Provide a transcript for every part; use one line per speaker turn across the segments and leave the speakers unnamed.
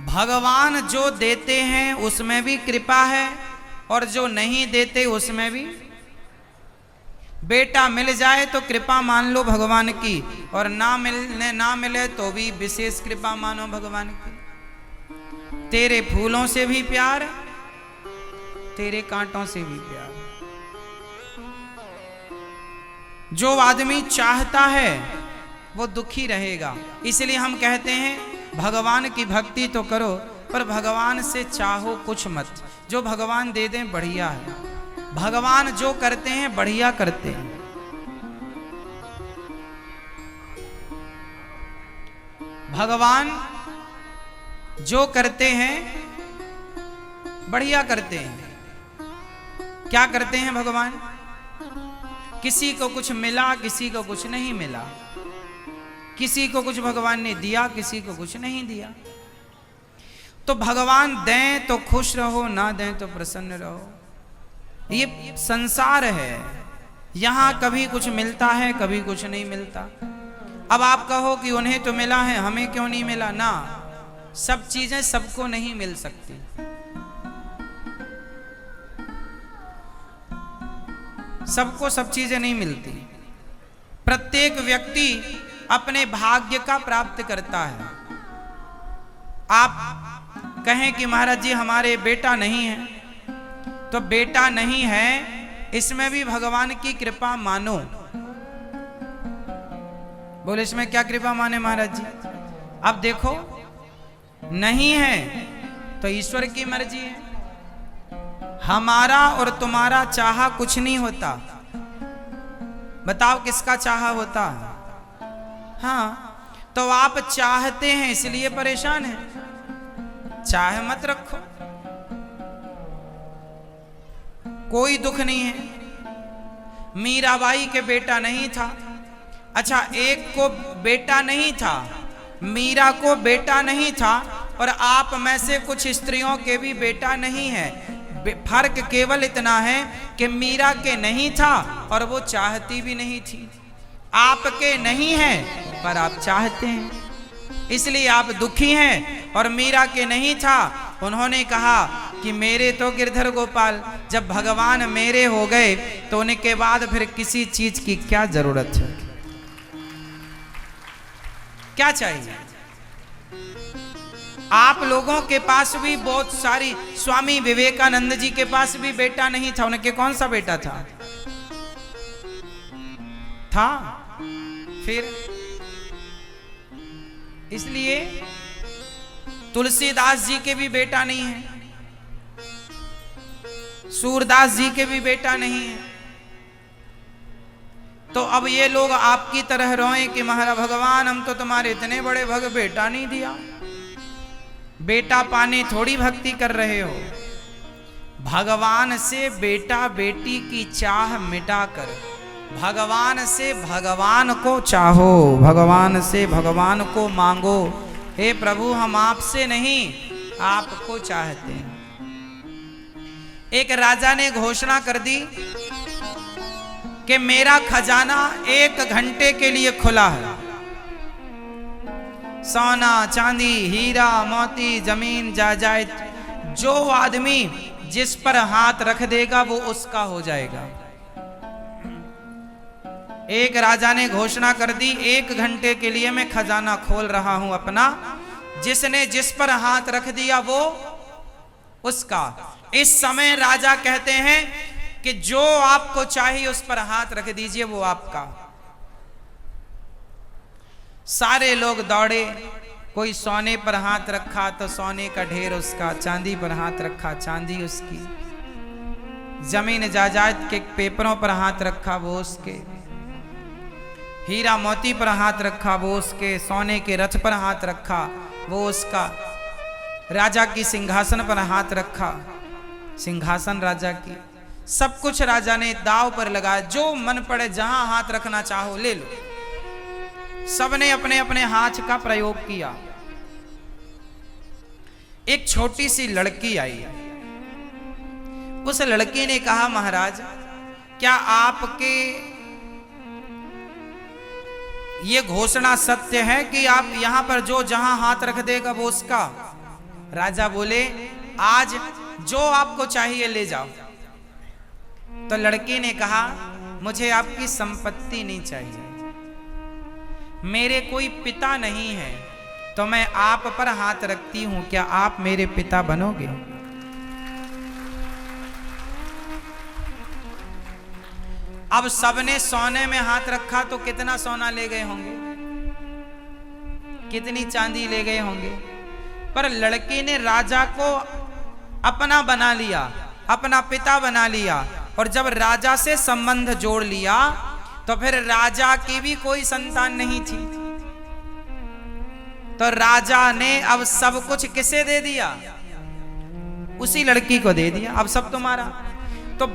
भगवान जो देते हैं उसमें भी कृपा है और जो नहीं देते उसमें भी। बेटा मिल जाए तो कृपा मान लो भगवान की, और ना मिले तो भी विशेष कृपा मानो भगवान की। तेरे फूलों से भी प्यार, तेरे कांटों से भी प्यार। जो आदमी चाहता है वो दुखी रहेगा। इसलिए हम कहते हैं भगवान की भक्ति तो करो, पर भगवान से चाहो कुछ मत। जो भगवान दे दें बढ़िया है। भगवान जो करते हैं बढ़िया करते हैं। भगवान जो करते हैं बढ़िया करते हैं। क्या करते हैं भगवान? किसी को कुछ मिला, किसी को कुछ नहीं मिला। किसी को कुछ भगवान ने दिया, किसी को कुछ नहीं दिया। तो भगवान दें तो खुश रहो, ना दें तो प्रसन्न रहो। ये संसार है, यहां कभी कुछ मिलता है, कभी कुछ नहीं मिलता। अब आप कहो कि उन्हें तो मिला है, हमें क्यों नहीं मिला? ना, सब चीजें सबको नहीं मिल सकती। सबको सब चीजें नहीं मिलती। प्रत्येक व्यक्ति अपने भाग्य का प्राप्त करता है। आप कहें कि महाराज जी हमारे बेटा नहीं है, तो बेटा नहीं है इसमें भी भगवान की कृपा मानो। बोले इसमें क्या कृपा माने महाराज जी? अब देखो, नहीं है तो ईश्वर की मर्जी है। हमारा और तुम्हारा चाहा कुछ नहीं होता। बताओ किसका चाहा होता? हाँ, तो आप चाहते हैं इसलिए परेशान हैं। चाहे मत रखो, कोई दुख नहीं है। मीराबाई के बेटा नहीं था। अच्छा, एक को बेटा नहीं था, मीरा को बेटा नहीं था, और आप में से कुछ स्त्रियों के भी बेटा नहीं है। फर्क केवल इतना है कि मीरा के नहीं था और वो चाहती भी नहीं थी। आपके नहीं है पर आप चाहते हैं, इसलिए आप दुखी हैं। और मीरा के नहीं था, उन्होंने कहा कि मेरे तो गिरधर गोपाल, जब भगवान मेरे हो गए तो उनके बाद फिर किसी चीज की क्या जरूरत है? क्या चाहिए? आप लोगों के पास भी बहुत सारी, स्वामी विवेकानंद जी के पास भी बेटा नहीं था। उनके कौन सा बेटा था? फिर इसलिए तुलसीदास जी के भी बेटा नहीं है, सूरदास जी के भी बेटा नहीं है। तो अब ये लोग आपकी तरह रोएं कि महाराज भगवान हम तो तुम्हारे इतने बड़े भग, बेटा नहीं दिया। बेटा पाने थोड़ी भक्ति कर रहे हो। भगवान से बेटा बेटी की चाह मिटाकर भगवान से भगवान को चाहो, भगवान से भगवान को मांगो। हे प्रभु, हम आपसे नहीं आपको चाहते हैं। एक राजा ने घोषणा कर दी कि मेरा खजाना 1 घंटे के लिए खुला है। सोना चांदी हीरा मोती जमीन जायदाद, जो आदमी जिस पर हाथ रख देगा वो उसका हो जाएगा। एक राजा ने घोषणा कर दी, 1 घंटे के लिए मैं खजाना खोल रहा हूं अपना, जिसने जिस पर हाथ रख दिया वो उसका। इस समय राजा कहते हैं कि जो आपको चाहिए उस पर हाथ रख दीजिए, वो आपका। सारे लोग दौड़े। कोई सोने पर हाथ रखा तो सोने का ढेर उसका, चांदी पर हाथ रखा चांदी उसकी, जमीन जायदाद के पेपरों पर हाथ रखा वो उसके, हीरा मोती पर हाथ रखा वो उसके, सोने के रथ पर हाथ रखा वो उसका, राजा की सिंहासन पर हाथ रखा, सिंहासन राजा की। सब कुछ राजा ने दाव पर लगाया। जो मन पड़े जहां हाथ रखना चाहो ले लो। सबने अपने अपने हाथ का प्रयोग किया। एक छोटी सी लड़की आई। उस लड़की ने कहा, महाराज क्या आपके ये घोषणा सत्य है कि आप यहां पर जो जहां हाथ रख देगा वो उसका? राजा बोले आज जो आपको चाहिए ले जाओ। तो लड़के ने कहा मुझे आपकी संपत्ति नहीं चाहिए, मेरे कोई पिता नहीं है, तो मैं आप पर हाथ रखती हूं, क्या आप मेरे पिता बनोगे? अब सबने सोने में हाथ रखा तो कितना सोना ले गए होंगे, कितनी चांदी ले गए होंगे। पर लड़के ने राजा को अपना बना लिया, अपना पिता बना लिया, और जब राजा से संबंध जोड़ लिया तो फिर राजा की भी कोई संतान नहीं थी। तो राजा ने अब सब कुछ किसे दे दिया? उसी लड़की को दे दिया, अब सब तुम्हारा। तो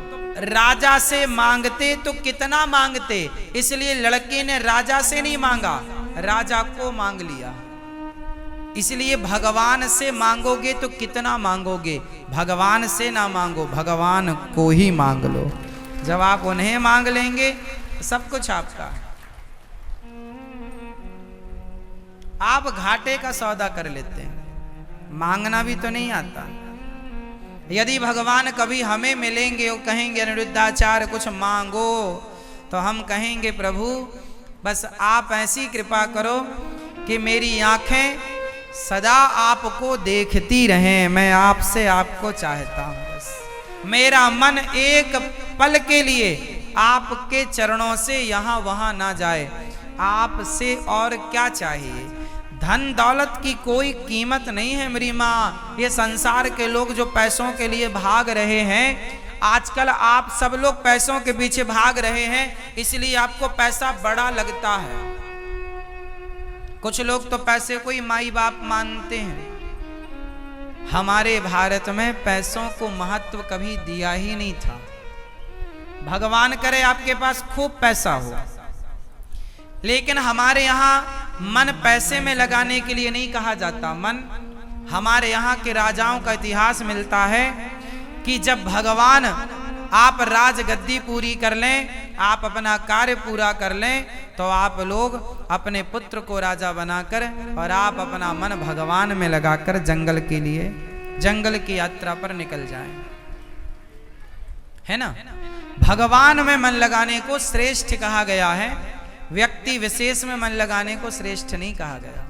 राजा से मांगते तो कितना मांगते, इसलिए लड़के ने राजा से नहीं मांगा, राजा को मांग लिया। इसलिए भगवान से मांगोगे तो कितना मांगोगे, भगवान से ना मांगो, भगवान को ही मांग लो। जब आप उन्हें मांग लेंगे तो सब कुछ आपका। आप घाटे का सौदा कर लेते हैं, मांगना भी तो नहीं आता। यदि भगवान कभी हमें मिलेंगे और कहेंगे अनिरुद्धाचार्य कुछ मांगो, तो हम कहेंगे प्रभु बस आप ऐसी कृपा करो कि मेरी आंखें सदा आपको देखती रहें, मैं आपसे आपको चाहता हूं। बस मेरा मन एक पल के लिए आपके चरणों से यहां वहां ना जाए, आपसे और क्या चाहिए। धन दौलत की कोई कीमत नहीं है मेरी माँ। ये संसार के लोग जो पैसों के लिए भाग रहे हैं, आजकल आप सब लोग पैसों के पीछे भाग रहे हैं, इसलिए आपको पैसा बड़ा लगता है। कुछ लोग तो पैसे को ही माई बाप मानते हैं। हमारे भारत में पैसों को महत्व कभी दिया ही नहीं था। भगवान करे आपके पास खूब पैसा हो, लेकिन हमारे यहाँ मन पैसे में लगाने के लिए नहीं कहा जाता। मन, हमारे यहाँ के राजाओं का इतिहास मिलता है कि जब भगवान आप राजगद्दी पूरी कर लें, आप अपना कार्य पूरा कर लें, तो आप लोग अपने पुत्र को राजा बनाकर और आप अपना मन भगवान में लगाकर जंगल के लिए, जंगल की यात्रा पर निकल जाएं, है ना। भगवान में मन लगाने को श्रेष्ठ कहा गया है, व्यक्ति विशेष में मन लगाने को श्रेष्ठ नहीं कहा गया।